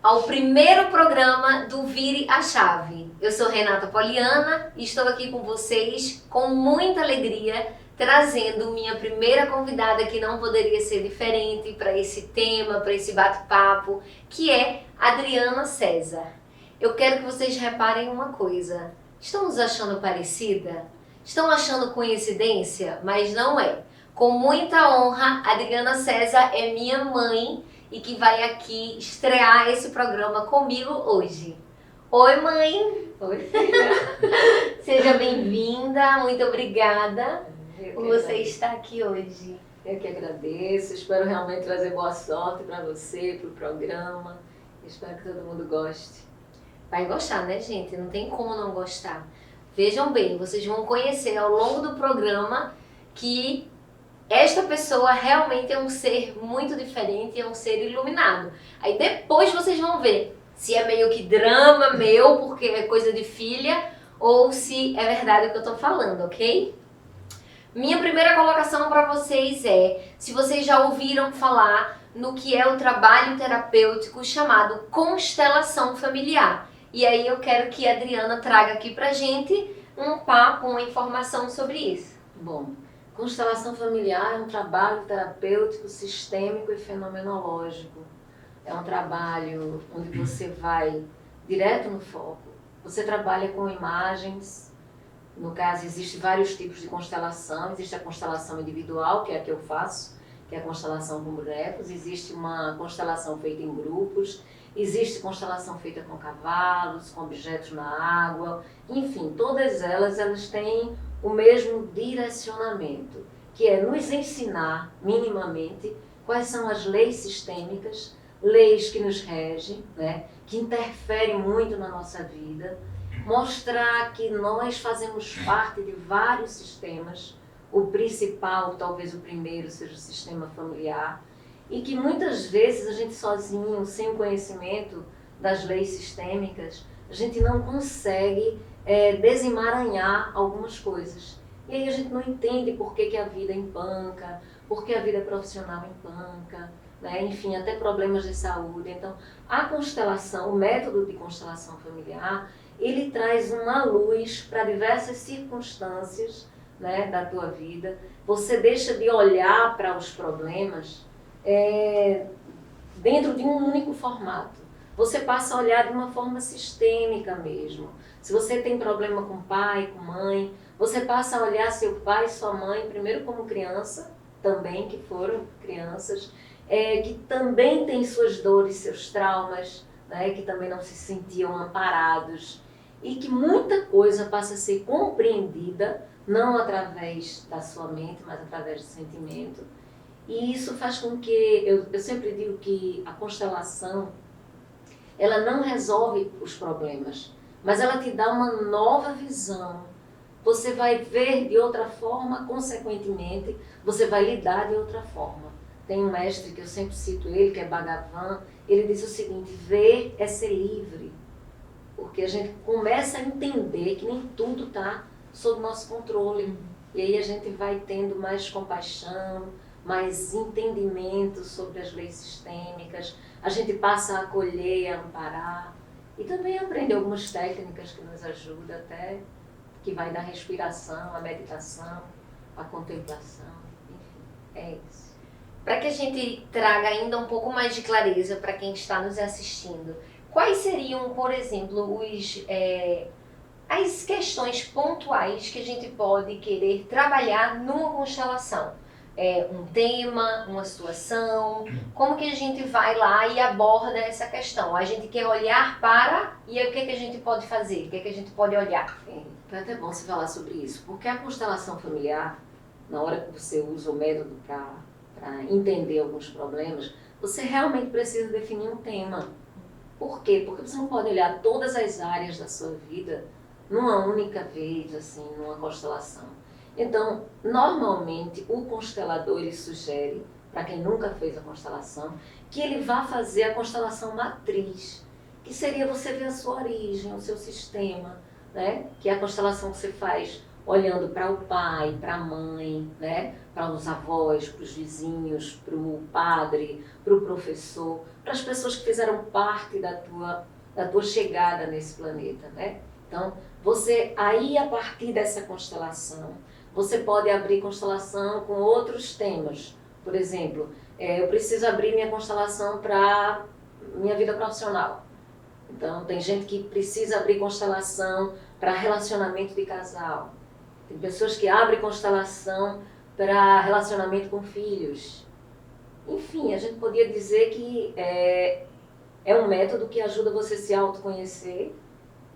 ao primeiro programa do Vire a Chave. Eu sou Renata Poliana e estou aqui com vocês com muita alegria, trazendo minha primeira convidada que não poderia ser diferente para esse tema, para esse bate-papo, que é Adriana César. Eu quero que vocês reparem uma coisa. Estão nos achando parecida? Estão achando coincidência? Mas não é. Com muita honra, Adriana César é minha mãe e que vai aqui estrear esse programa comigo hoje. Oi, mãe! Oi, filha! Seja bem-vinda, muito obrigada por você estar aqui hoje. Eu que agradeço, espero realmente trazer boa sorte para você, para o programa. Espero que todo mundo goste. Vai gostar, né, gente? Não tem como não gostar. Vejam bem, vocês vão conhecer ao longo do programa que esta pessoa realmente é um ser muito diferente, é um ser iluminado. Aí depois vocês vão ver se é meio que drama meu, porque é coisa de filha, ou se é verdade o que eu tô falando, ok? Minha primeira colocação para vocês é, se vocês já ouviram falar no que é o trabalho terapêutico chamado constelação familiar. E aí eu quero que a Adriana traga aqui pra gente um papo, uma informação sobre isso. Bom, constelação familiar é um trabalho terapêutico, sistêmico e fenomenológico. É um trabalho onde você vai direto no foco. Você trabalha com imagens. No caso, existem vários tipos de constelação. Existe a constelação individual, que é a que eu faço, que é a constelação com bonecos. Existe uma constelação feita em grupos. Existe constelação feita com cavalos, com objetos na água. Enfim, todas elas têm o mesmo direcionamento, que é nos ensinar minimamente quais são as leis sistêmicas, leis que nos regem, né, que interferem muito na nossa vida, mostrar que nós fazemos parte de vários sistemas, o principal, talvez o primeiro, seja o sistema familiar, e que muitas vezes a gente sozinho, sem o conhecimento das leis sistêmicas, a gente não consegue desemaranhar algumas coisas. E aí a gente não entende por que a vida empanca, por que a vida profissional empanca, né? Enfim, até problemas de saúde. Então, a constelação, o método de constelação familiar, ele traz uma luz para diversas circunstâncias, né, da tua vida. Você deixa de olhar para os problemas dentro de um único formato. Você passa a olhar de uma forma sistêmica mesmo. Se você tem problema com pai, com mãe, você passa a olhar seu pai e sua mãe, primeiro como criança, também que foram crianças, que também têm suas dores, seus traumas, né, que também não se sentiam amparados, e que muita coisa passa a ser compreendida, não através da sua mente, mas através do sentimento. E isso faz com que, eu sempre digo que a constelação, ela não resolve os problemas, mas ela te dá uma nova visão. Você vai ver de outra forma, consequentemente, você vai lidar de outra forma. Tem um mestre que eu sempre cito ele, que é Bhagavan, ele diz o seguinte: ver é ser livre. Porque a gente começa a entender que nem tudo está sob nosso controle. E aí a gente vai tendo mais compaixão, mais entendimento sobre as leis sistêmicas, a gente passa a acolher e a amparar, e também aprende algumas técnicas que nos ajudam até, que vai da respiração, a meditação, a contemplação, enfim, é isso. Para que a gente traga ainda um pouco mais de clareza para quem está nos assistindo, quais seriam, por exemplo, as questões pontuais que a gente pode querer trabalhar numa constelação? Um tema, uma situação, como que a gente vai lá e aborda essa questão? A gente quer olhar para, e aí o que é que a gente pode fazer? O que é que a gente pode olhar? Foi até bom você falar sobre isso, porque a constelação familiar, na hora que você usa o método para entender alguns problemas, você realmente precisa definir um tema. Por quê? Porque você não pode olhar todas as áreas da sua vida numa única vez, assim, numa constelação. Então, normalmente, o constelador ele sugere, para quem nunca fez a constelação, que ele vá fazer a constelação matriz, que seria você ver a sua origem, o seu sistema, né? Que é a constelação que você faz olhando para o pai, para a mãe, né? Para os avós, para os vizinhos, para o padre, para o professor, para as pessoas que fizeram parte da tua chegada nesse planeta, né? Então, você aí a partir dessa constelação, você pode abrir constelação com outros temas. Por exemplo, eu preciso abrir minha constelação para minha vida profissional. Então, tem gente que precisa abrir constelação para relacionamento de casal. Tem pessoas que abrem constelação para relacionamento com filhos. Enfim, a gente podia dizer que é um método que ajuda você a se autoconhecer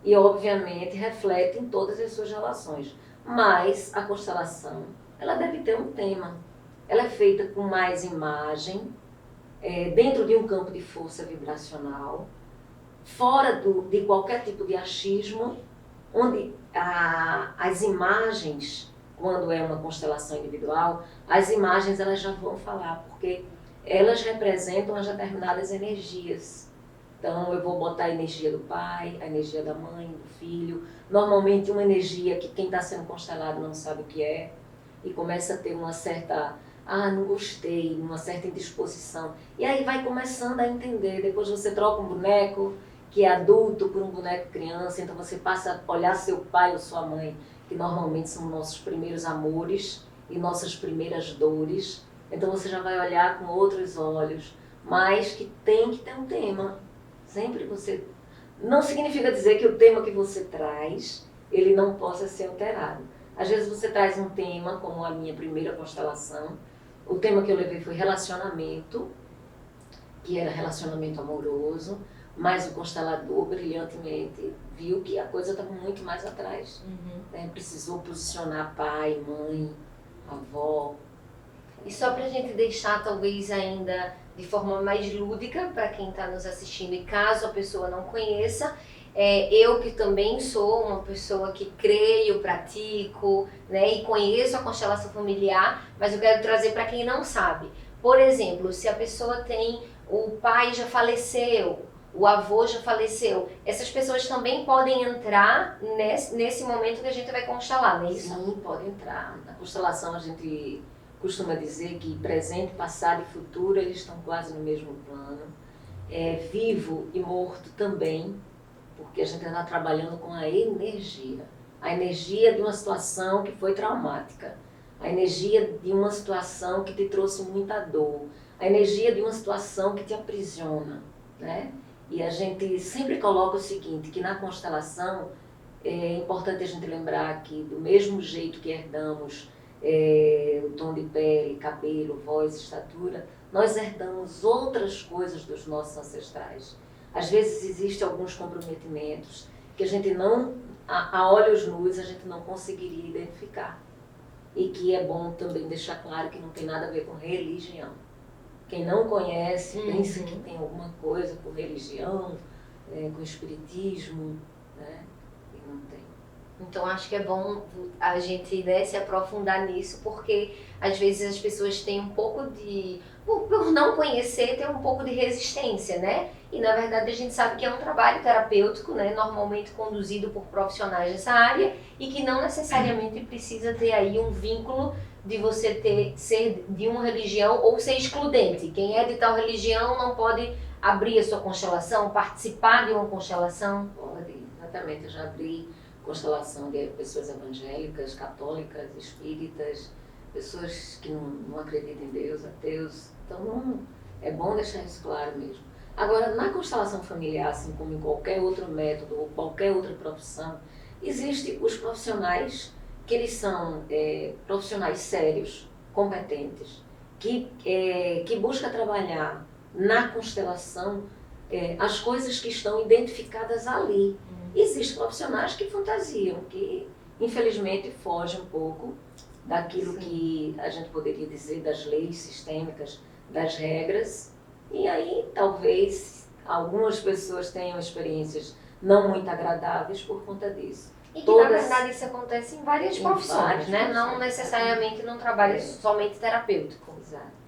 e, obviamente, reflete em todas as suas relações. Mas a constelação, ela deve ter um tema. Ela é feita com mais imagem, dentro de um campo de força vibracional, fora de qualquer tipo de achismo, onde as imagens, quando é uma constelação individual, as imagens elas já vão falar, porque elas representam as determinadas energias. Então, eu vou botar a energia do pai, a energia da mãe, do filho, normalmente uma energia que quem está sendo constelado não sabe o que é, e começa a ter uma certa, não gostei, uma certa indisposição. E aí vai começando a entender, depois você troca um boneco que é adulto por um boneco criança, então você passa a olhar seu pai ou sua mãe, que normalmente são nossos primeiros amores e nossas primeiras dores, então você já vai olhar com outros olhos, mas que tem que ter um tema. Sempre você... Não significa dizer que o tema que você traz, ele não possa ser alterado. Às vezes você traz um tema, como a minha primeira constelação, o tema que eu levei foi relacionamento, que era relacionamento amoroso, mas o constelador, brilhantemente, viu que a coisa estava muito mais atrás. Né? Precisou posicionar pai, mãe, avó. E só para a gente deixar, talvez, ainda de forma mais lúdica, para quem está nos assistindo, e caso a pessoa não conheça, eu que também sou uma pessoa que creio, pratico, né, e conheço a constelação familiar, mas eu quero trazer para quem não sabe. Por exemplo, se a pessoa tem, o pai já faleceu, o avô já faleceu, essas pessoas também podem entrar nesse momento que a gente vai constelar, não é isso? Sim, pode entrar. Na constelação a gente costuma dizer que presente, passado e futuro eles estão quase no mesmo plano. Vivo e morto também, porque a gente está trabalhando com a energia de uma situação que foi traumática, a energia de uma situação que te trouxe muita dor, a energia de uma situação que te aprisiona, né? E a gente sempre coloca o seguinte, que na constelação é importante a gente lembrar que do mesmo jeito que herdamos o tom de pele, cabelo, voz, estatura, nós herdamos outras coisas dos nossos ancestrais. Às vezes existem alguns comprometimentos que a gente não, a olhos nus, a gente não conseguiria identificar. E que é bom também deixar claro que não tem nada a ver com religião. Quem não conhece, pensa que tem alguma coisa com religião, com espiritismo, né? E não tem. Então acho que é bom a gente, né, se aprofundar nisso, porque às vezes as pessoas têm um pouco de, por não conhecer, tem um pouco de resistência, né? E na verdade a gente sabe que é um trabalho terapêutico, né, normalmente conduzido por profissionais dessa área e que não necessariamente precisa ter aí um vínculo de você ser de uma religião ou ser excludente. Quem é de tal religião não pode abrir a sua constelação, participar de uma constelação? Pode, exatamente. Eu já abri constelação de pessoas evangélicas, católicas, espíritas, pessoas que não acreditam em Deus, ateus. Então, é bom deixar isso claro mesmo. Agora, na constelação familiar, assim como em qualquer outro método ou qualquer outra profissão, existem os profissionais que eles são profissionais sérios, competentes, que buscam trabalhar na constelação as coisas que estão identificadas ali. Existem profissionais que fantasiam, que infelizmente fogem um pouco daquilo que a gente poderia dizer das leis sistêmicas, das regras, e aí talvez algumas pessoas tenham experiências não muito agradáveis por conta disso. E que na verdade isso acontece em várias profissões, né? Não necessariamente num trabalho somente terapêutico. Exato.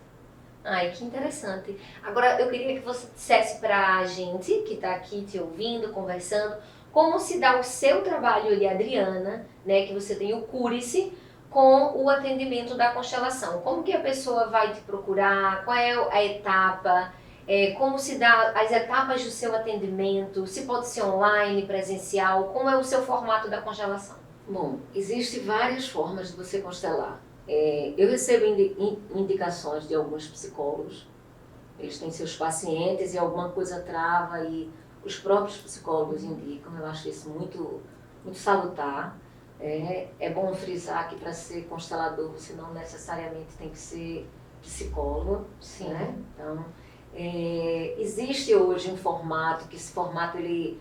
Ai, que interessante. Agora, eu queria que você dissesse pra gente, que está aqui te ouvindo, conversando, como se dá o seu trabalho ali, Adriana, né, que você tem o Cure-se, com o atendimento da constelação. Como que a pessoa vai te procurar, qual é a etapa, como se dá as etapas do seu atendimento, se pode ser online, presencial, como é o seu formato da constelação? Bom, existem várias formas de você constelar. Eu recebo indicações de alguns psicólogos, eles têm seus pacientes e alguma coisa trava e os próprios psicólogos indicam, eu acho isso muito, muito salutar. É bom frisar que para ser constelador você não necessariamente tem que ser psicólogo. Sim. Né? Então, existe hoje um formato, que esse formato ele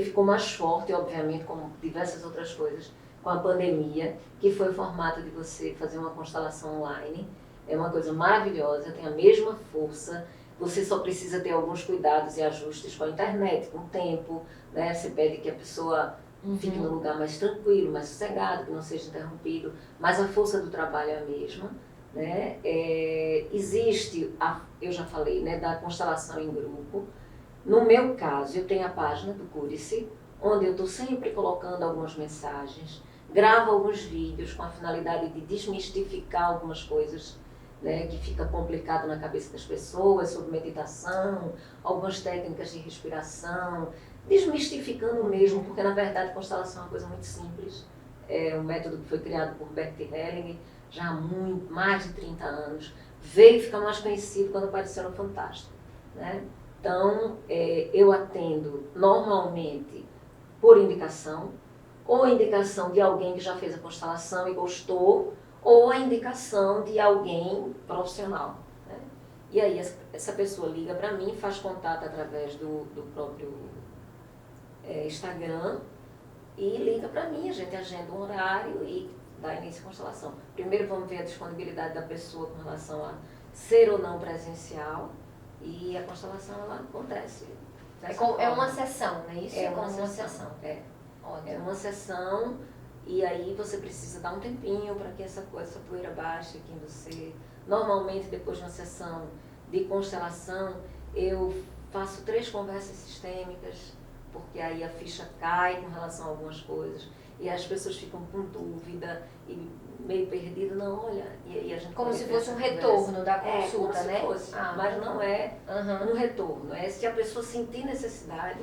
ficou mais forte, obviamente, como diversas outras coisas, com a pandemia, que foi o formato de você fazer uma constelação online. É uma coisa maravilhosa, tem a mesma força, você só precisa ter alguns cuidados e ajustes com a internet, com o tempo, né? Você pede que a pessoa fique num lugar mais tranquilo, mais sossegado, que não seja interrompido, mas a força do trabalho é a mesma. Né? Existe, eu já falei, né, da constelação em grupo. No meu caso, eu tenho a página do Cure-se, onde eu estou sempre colocando algumas mensagens, gravo alguns vídeos com a finalidade de desmistificar algumas coisas, né, que fica complicado na cabeça das pessoas, sobre meditação, algumas técnicas de respiração, desmistificando mesmo, porque na verdade a constelação é uma coisa muito simples. É um método que foi criado por Bert Hellinger já há mais de 30 anos, veio ficar mais conhecido quando apareceu no Fantástico. Né? Então, eu atendo normalmente por indicação, ou a indicação de alguém que já fez a constelação e gostou, ou a indicação de alguém profissional. Né? E aí essa pessoa liga para mim, faz contato através do próprio Instagram e liga para mim, a gente agenda um horário e dá início à constelação. Primeiro vamos ver a disponibilidade da pessoa com relação a ser ou não presencial e a constelação ela acontece. É uma sessão, não é isso? É uma sessão. É uma sessão e aí você precisa dar um tempinho para que essa poeira baixe aqui em você. Normalmente depois de uma sessão de constelação eu faço 3 conversas sistêmicas, porque aí a ficha cai com relação a algumas coisas e as pessoas ficam com dúvida e meio perdidas, não, olha, e aí a gente como se fosse um retorno da consulta, né? Fosse, mas não é um retorno, se a pessoa sentir necessidade,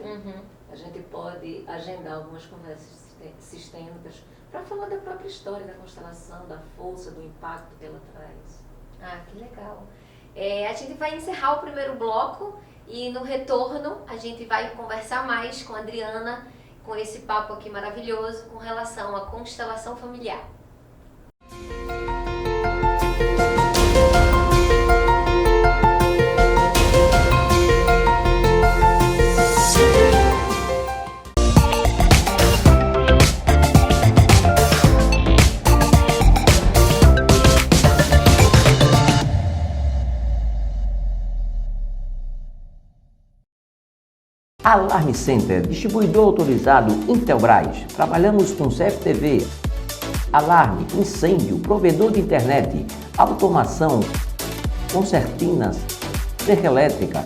a gente pode agendar algumas conversas sistêmicas para falar da própria história da constelação, da força, do impacto que ela traz. Que legal. A gente vai encerrar o primeiro bloco e no retorno a gente vai conversar mais com a Adriana, com esse papo aqui maravilhoso com relação à constelação familiar. Alarme Center, distribuidor autorizado Intelbras. Trabalhamos com CFTV, alarme, incêndio, provedor de internet, automação, concertinas, cerca elétrica,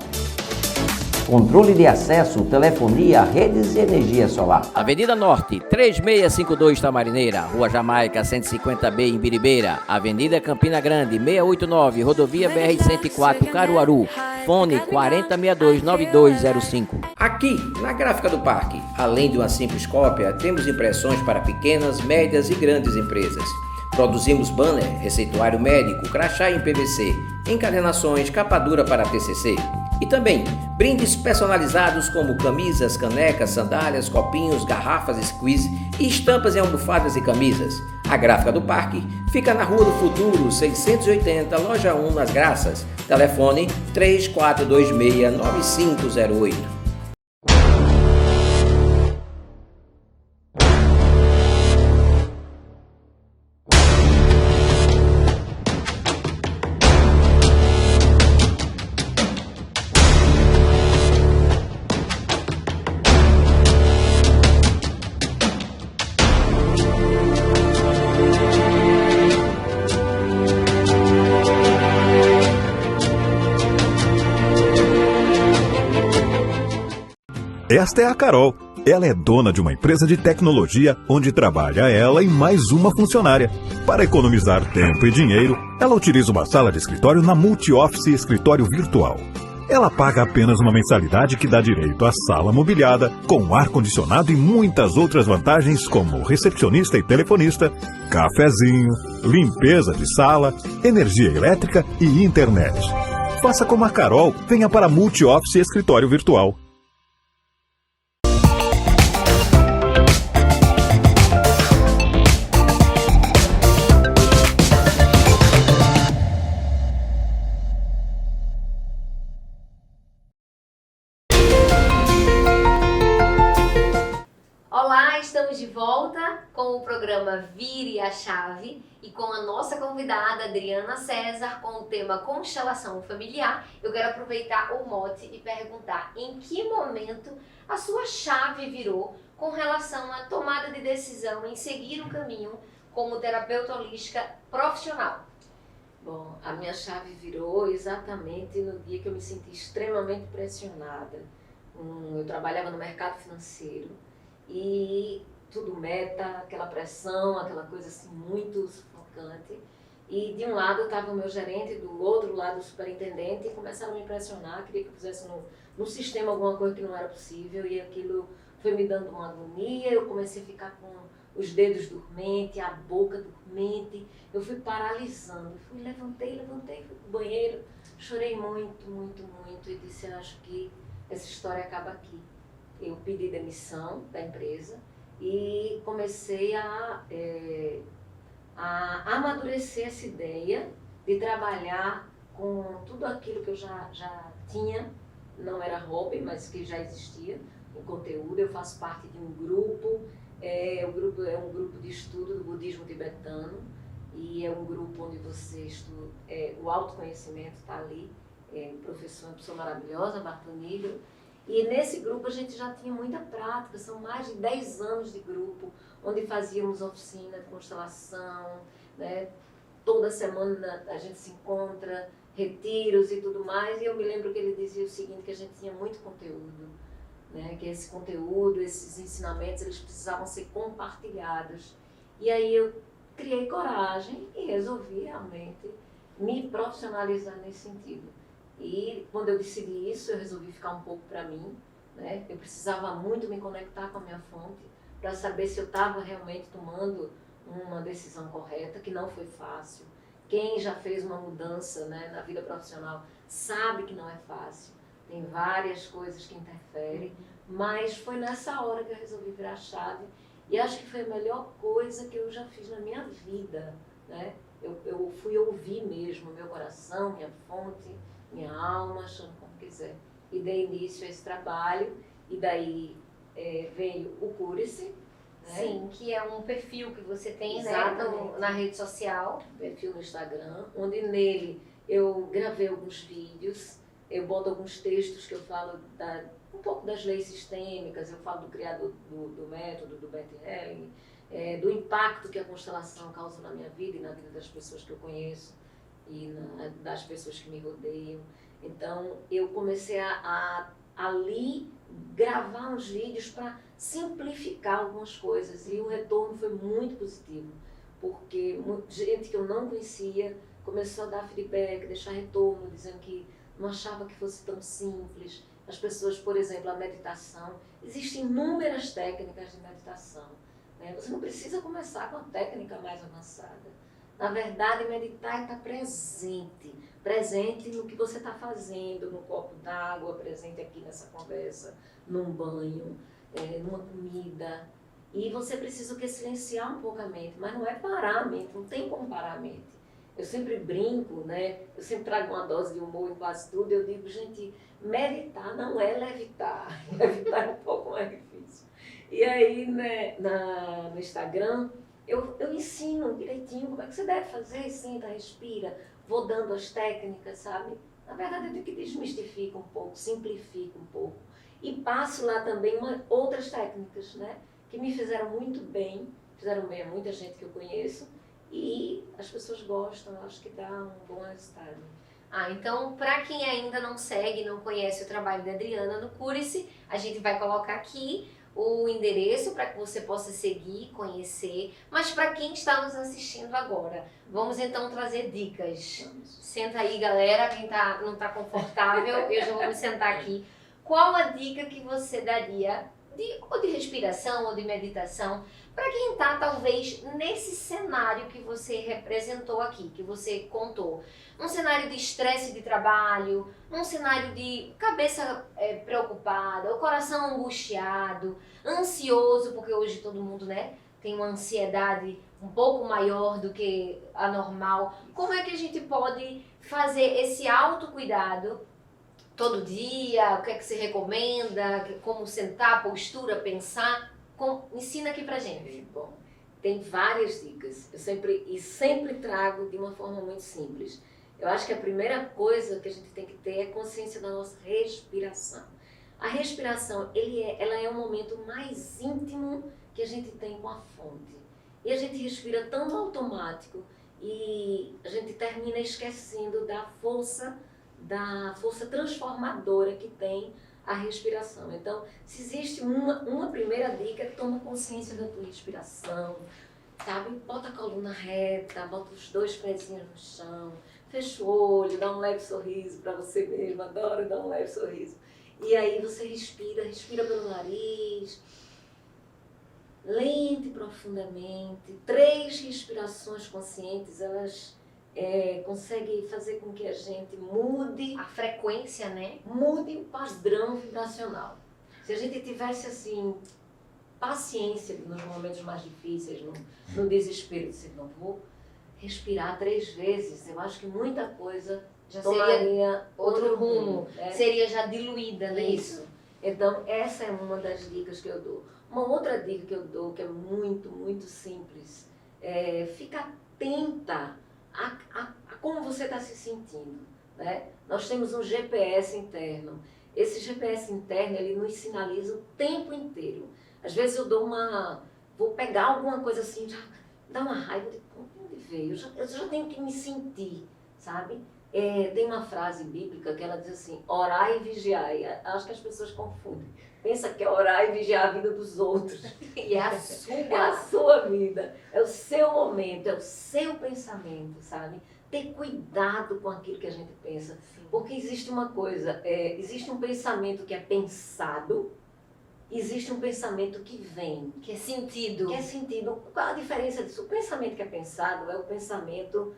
controle de acesso, telefonia, redes e energia solar. Avenida Norte, 3652 Tamarineira, Rua Jamaica, 150B em Biribeira, Avenida Campina Grande, 689, Rodovia BR-104, Caruaru, fone 4062-9205. Aqui, na Gráfica do Parque, além de uma simples cópia, temos impressões para pequenas, médias e grandes empresas. Produzimos banner, receituário médico, crachá em PVC, encadernações, capa dura para TCC. E também brindes personalizados como camisas, canecas, sandálias, copinhos, garrafas, squeeze e estampas em almofadas e camisas. A Gráfica do Parque fica na Rua do Futuro, 680, Loja 1, Nas Graças. Telefone 3426-9508. Esta é a Carol, Ela é dona de uma empresa de tecnologia onde trabalha ela e mais uma funcionária. Para economizar tempo e dinheiro, ela utiliza uma sala de escritório na Multi-Office Escritório Virtual. Ela paga apenas uma mensalidade que dá direito à sala mobiliada, com ar-condicionado e muitas outras vantagens como recepcionista e telefonista, cafezinho, limpeza de sala, energia elétrica e internet. Faça como a Carol, venha para a Multi-Office Escritório Virtual. Olá, estamos de volta com o programa Vire a Chave e com a nossa convidada Adriana César com o tema Constelação Familiar. Eu quero aproveitar o mote e perguntar em que momento a sua chave virou com relação à tomada de decisão em seguir o caminho como terapeuta holística profissional. Bom, a minha chave virou exatamente no dia que eu me senti extremamente pressionada. Eu trabalhava no mercado financeiro e tudo meta, aquela pressão, aquela coisa assim muito sufocante. E de um lado estava o meu gerente, do outro lado o superintendente, e começaram a me pressionar, queria que eu fizesse no sistema alguma coisa que não era possível, e aquilo foi me dando uma agonia. Eu comecei a ficar com os dedos dormentes, a boca dormente, eu fui paralisando, levantei, fui pro banheiro, chorei muito, muito, muito, e disse, acho que essa história acaba aqui. Eu pedi demissão da empresa e comecei a amadurecer essa ideia de trabalhar com tudo aquilo que eu já tinha, não era hobby, mas que já existia em conteúdo. Eu faço parte de um grupo, o grupo é um grupo de estudo do budismo tibetano, e é um grupo onde você estuda, o autoconhecimento está ali, o professor é uma pessoa maravilhosa, Bartonigro. E nesse grupo a gente já tinha muita prática, são mais de 10 anos de grupo, onde fazíamos oficina de constelação, né? Toda semana a gente se encontra, retiros e tudo mais, e eu me lembro que ele dizia o seguinte, que a gente tinha muito conteúdo, né? Que esse conteúdo, esses ensinamentos, eles precisavam ser compartilhados. E aí eu criei coragem e resolvi realmente me profissionalizar nesse sentido. E quando eu decidi isso, eu resolvi ficar um pouco para mim, né? Eu precisava muito me conectar com a minha fonte para saber se eu estava realmente tomando uma decisão correta, que não foi fácil. Quem já fez uma mudança, né, na vida profissional sabe que não é fácil. Tem várias coisas que interferem, mas foi nessa hora que eu resolvi virar a chave. E acho que foi a melhor coisa que eu já fiz na minha vida, né? Eu fui ouvir mesmo meu coração, minha fonte, minha alma, chame como quiser. E dei início a esse trabalho, e daí veio o Cure-se, né? Sim, que é um perfil que você tem, né, na rede social. Perfil no Instagram, onde nele eu gravei alguns vídeos, eu boto alguns textos que eu falo um pouco das leis sistêmicas, eu falo do criador do método, do Bert Helling, do impacto que a constelação causa na minha vida e na vida das pessoas que eu conheço e das pessoas que me rodeiam. Então eu comecei a ali gravar uns vídeos para simplificar algumas coisas, e o retorno foi muito positivo, porque gente que eu não conhecia começou a dar feedback, deixar retorno, dizendo que não achava que fosse tão simples. As pessoas, por exemplo, a meditação, existem inúmeras técnicas de meditação, né? Você não precisa começar com a técnica mais avançada. Na verdade, meditar é estar presente no que você está fazendo, no copo d'água, presente aqui nessa conversa, num banho, numa comida. E você precisa silenciar um pouco a mente, mas não é parar a mente, não tem como parar a mente. Eu sempre brinco, né? Eu sempre trago uma dose de humor em quase tudo. Eu digo, gente, meditar não é levitar. Levitar é um pouco mais difícil. E aí, né, no Instagram, eu ensino direitinho como é que você deve fazer, senta, respira, vou dando as técnicas, sabe? Na verdade, eu digo que desmistifica um pouco, simplifica um pouco. E passo lá também outras técnicas, né? Que me fizeram muito bem, fizeram bem a muita gente que eu conheço, e as pessoas gostam, acho que dá um bom resultado. Então, para quem ainda não segue, não conhece o trabalho da Adriana no Cure-se, a gente vai colocar aqui o endereço para que você possa seguir, conhecer. Mas para quem está nos assistindo agora, vamos então trazer dicas. Senta aí, galera, quem não está confortável, eu já vou me sentar aqui. Qual a dica que você daria ou de respiração ou de meditação para quem está talvez nesse cenário que você representou aqui, que você contou? Um cenário de estresse de trabalho, um cenário de cabeça preocupada, o coração angustiado, ansioso, porque hoje todo mundo, né, tem uma ansiedade um pouco maior do que a normal. Como é que a gente pode fazer esse autocuidado todo dia? O que é que você recomenda? Como sentar, postura, pensar? Ensina aqui pra gente. Bom, tem várias dicas. Eu sempre trago de uma forma muito simples. Eu acho que a primeira coisa que a gente tem que ter é consciência da nossa respiração. A respiração, ela é o momento mais íntimo que a gente tem com a fonte. E a gente respira tão automático e a gente termina esquecendo da força transformadora que tem a respiração. Então, se existe uma primeira dica, toma consciência da tua respiração, sabe? Bota a coluna reta, bota os 2 pezinhos no chão, fecha o olho, dá um leve sorriso para você mesmo, adoro dar um leve sorriso. E aí você respira pelo nariz, lento e profundamente. 3 respirações conscientes, elas conseguem fazer com que a gente mude a frequência, né? Mude o padrão vibracional. Se a gente tivesse assim paciência nos momentos mais difíceis, no desespero de dizer, não vou respirar 3 vezes, eu acho que muita coisa já tomaria seria outro rumo, né? Seria já diluída, né? Isso. Então, essa é uma das dicas que eu dou. Uma outra dica que eu dou, que é muito, muito simples, fica atenta a como você está se sentindo, né? Nós temos um GPS interno. Esse GPS interno, ele nos sinaliza o tempo inteiro. Às vezes eu vou pegar alguma coisa assim, já dá uma raiva de onde veio. Eu já tenho que me sentir, sabe? Tem uma frase bíblica que ela diz assim, orai e vigiai. Acho que as pessoas confundem. Pensa que é orar e vigiar a vida dos outros. E é a sua vida, é o seu momento, é o seu pensamento, sabe? Ter cuidado com aquilo que a gente pensa. Sim. Porque existe uma coisa, existe um pensamento que é pensado, existe um pensamento que vem. Que é sentido. Qual a diferença disso? O pensamento que é pensado é o pensamento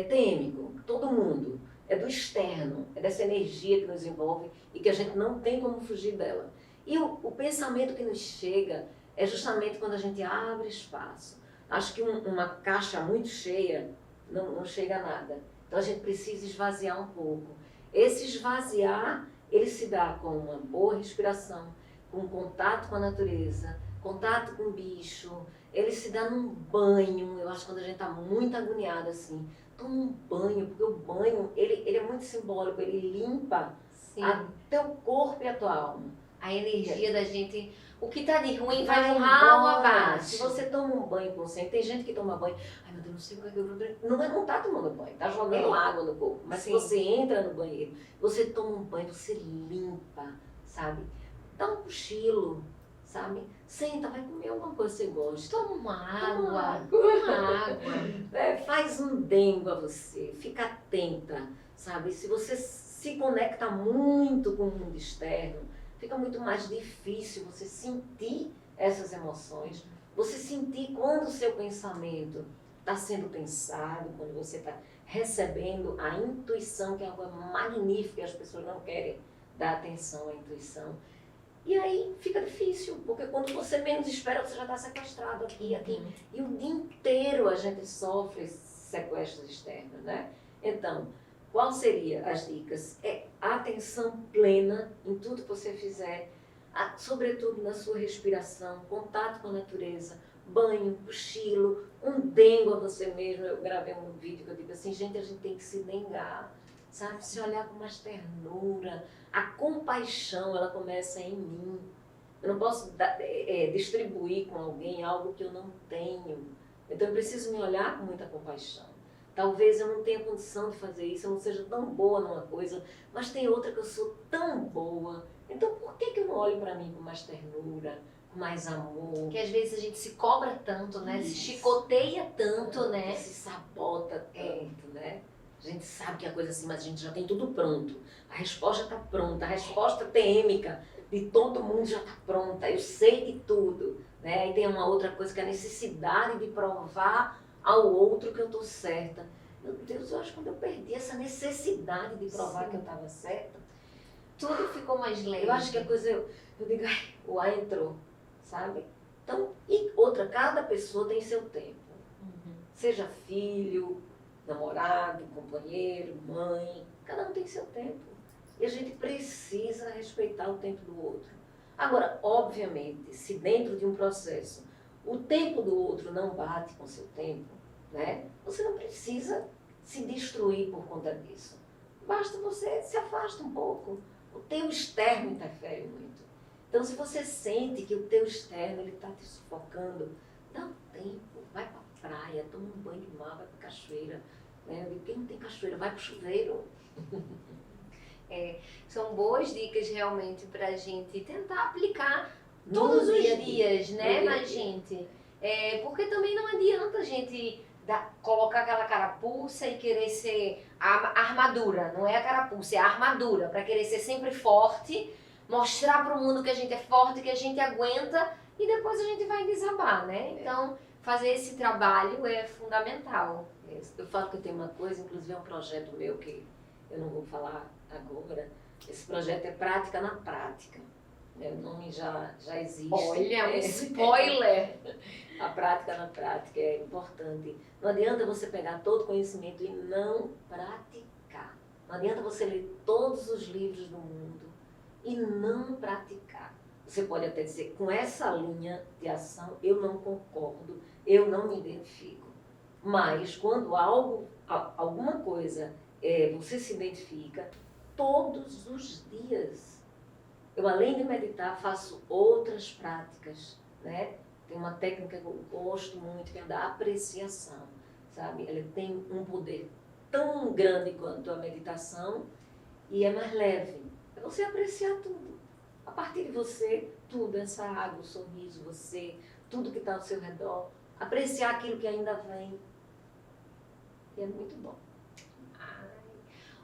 têmico, todo mundo. É do externo, é dessa energia que nos envolve e que a gente não tem como fugir dela. E o pensamento que nos chega é justamente quando a gente abre espaço. Acho que uma caixa muito cheia não chega a nada. Então a gente precisa esvaziar um pouco. Esse esvaziar, ele se dá com uma boa respiração, com contato com a natureza, contato com o bicho. Ele se dá num banho. Eu acho que quando a gente está muito agoniado assim, toma um banho, porque o banho ele é muito simbólico, ele limpa até o corpo e a tua alma. A energia da gente, o que tá de ruim vai no ralo abaixo. Se você toma um banho consciente, tem gente que toma banho, ai meu Deus, não sei o que eu não tá tomando banho, tá jogando água no corpo. Mas se você entra no banheiro, você toma um banho, você limpa, sabe? Dá um cochilo, sabe? Senta, vai comer alguma coisa que você gosta. Toma uma água. Faz um dengo a você, fica atenta, sabe? Se você se conecta muito com o mundo externo, fica muito mais difícil você sentir essas emoções. Você sentir quando o seu pensamento está sendo pensado, quando você está recebendo a intuição, que é algo magnífico, e as pessoas não querem dar atenção à intuição. E aí fica difícil, porque quando você menos espera, você já está sequestrado aqui. E o dia inteiro a gente sofre sequestros externos, né? Então, qual seria as dicas? Atenção plena em tudo que você fizer, sobretudo na sua respiração, contato com a natureza, banho, cochilo, um dengo a você mesmo. Eu gravei um vídeo que eu digo assim, gente, a gente tem que se dengar, sabe? Se olhar com mais ternura. A compaixão, ela começa em mim. Eu não posso distribuir com alguém algo que eu não tenho. Então eu preciso me olhar com muita compaixão. Talvez eu não tenha condição de fazer isso, eu não seja tão boa numa coisa, mas tem outra que eu sou tão boa. Então por que eu não olho para mim com mais ternura, com mais amor. Que às vezes a gente se cobra tanto, né? Se chicoteia tanto, né? Se sabota tanto, né? A gente sabe que é coisa assim, mas a gente já tem tudo pronto. A resposta está pronta, a resposta têmica de todo mundo já está pronta. Eu sei de tudo, né? E tem uma outra coisa que é a necessidade de provar ao outro que eu estou certa. Meu Deus, eu acho que quando eu perdi essa necessidade de provar que eu estava certa, Tudo ficou mais leve. eu acho que a coisa, eu digo, ai, o ar entrou, sabe? Então, e outra, cada pessoa tem seu tempo. Seja filho, namorado, companheiro, mãe, cada um tem seu tempo. E a gente precisa respeitar o tempo do outro. Agora, obviamente, se dentro de um processo o tempo do outro não bate com o seu tempo, né? Você não precisa se destruir por conta disso. Basta você se afasta um pouco. O teu externo interfere muito. Então, se você sente que o teu externo está te sufocando, dá um tempo, vai para a praia, toma um banho de mar, vai para a cachoeira. Né? Eu digo, quem não tem cachoeira, vai para o chuveiro. São boas dicas realmente para a gente tentar aplicar todos os dias, né, na gente. Porque também não adianta a gente colocar aquela carapuça e querer ser a armadura. Não é a carapuça, é a armadura. Para querer ser sempre forte, mostrar para o mundo que a gente é forte, que a gente aguenta e depois a gente vai desabar, né? Então, fazer esse trabalho é fundamental. Eu falo que tem uma coisa, inclusive é um projeto meu que eu não vou falar agora. Esse projeto é Prática na Prática. O nome já existe. Olha, um spoiler! A prática na prática é importante. Não adianta você pegar todo o conhecimento e não praticar. Não adianta você ler todos os livros do mundo e não praticar. Você pode até dizer, com essa linha de ação eu não concordo, eu não me identifico. Mas quando alguma coisa você se identifica, todos os dias, eu além de meditar faço outras práticas, né? Tem uma técnica que eu gosto muito, que é da apreciação, sabe? Ela tem um poder tão grande quanto a meditação e é mais leve. É você apreciar tudo. A partir de você, tudo, essa água, o sorriso, você, tudo que está ao seu redor. Apreciar aquilo que ainda vem. E é muito bom.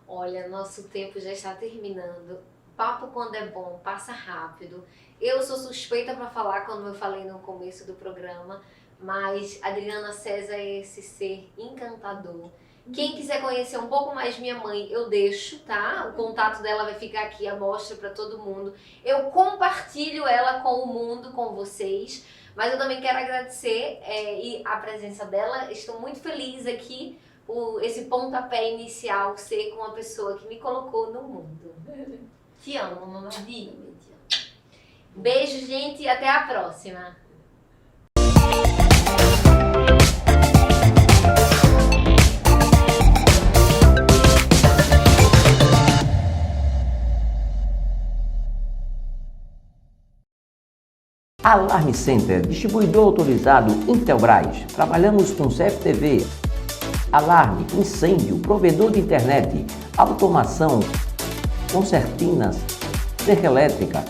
Olha, nosso tempo já está terminando. Papo quando é bom, passa rápido. Eu sou suspeita para falar, como eu falei no começo do programa, mas Adriana César é esse ser encantador. Quem quiser conhecer um pouco mais minha mãe, eu deixo, tá? O contato dela vai ficar aqui, a mostra para todo mundo. Eu compartilho ela com o mundo, com vocês, mas eu também quero agradecer a presença dela. Estou muito feliz aqui, esse pontapé inicial ser com uma pessoa que me colocou no mundo. Te amo, mamãe. Beijo, gente, e até a próxima. Alarme Center, distribuidor autorizado Intelbras. Trabalhamos com CFTV, alarme, incêndio, provedor de internet, automação, concertinas, cerca elétrica,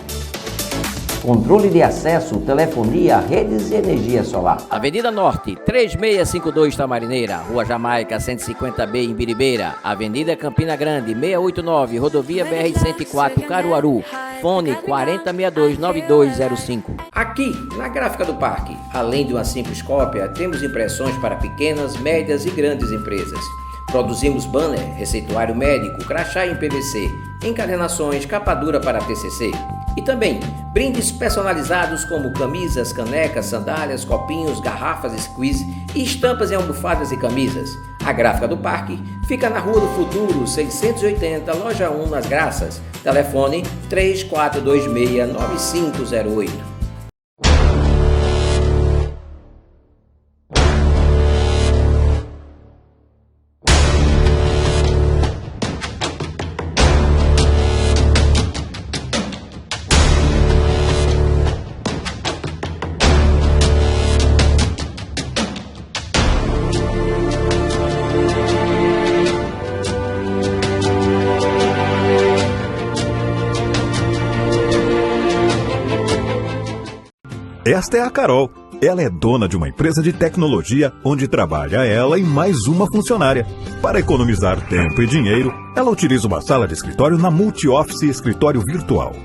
controle de acesso, telefonia, redes e energia solar. Avenida Norte, 3652 Tamarineira, Rua Jamaica, 150B em Biribeira, Avenida Campina Grande, 689, Rodovia BR-104, Caruaru, fone 4062-9205. Aqui, na Gráfica do Parque, além de uma simples cópia, temos impressões para pequenas, médias e grandes empresas. Produzimos banner, receituário médico, crachá em PVC, encadernações, capa dura para TCC. E também brindes personalizados como camisas, canecas, sandálias, copinhos, garrafas, squeeze e estampas em almofadas e camisas. A Gráfica do Parque fica na Rua do Futuro, 680, Loja 1, Nas Graças. Telefone 3426-9508. Esta é a Carol. Ela é dona de uma empresa de tecnologia onde trabalha ela e mais uma funcionária. Para economizar tempo e dinheiro, ela utiliza uma sala de escritório na Multi-Office Escritório Virtual.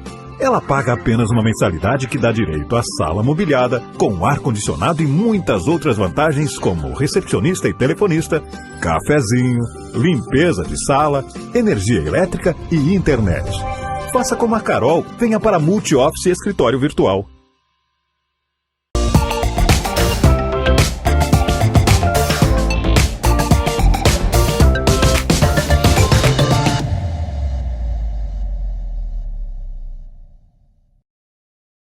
Ela paga apenas uma mensalidade que dá direito à sala mobiliada, com ar-condicionado e muitas outras vantagens como recepcionista e telefonista, cafezinho, limpeza de sala, energia elétrica e internet. Faça como a Carol, venha para a Multi-Office Escritório Virtual.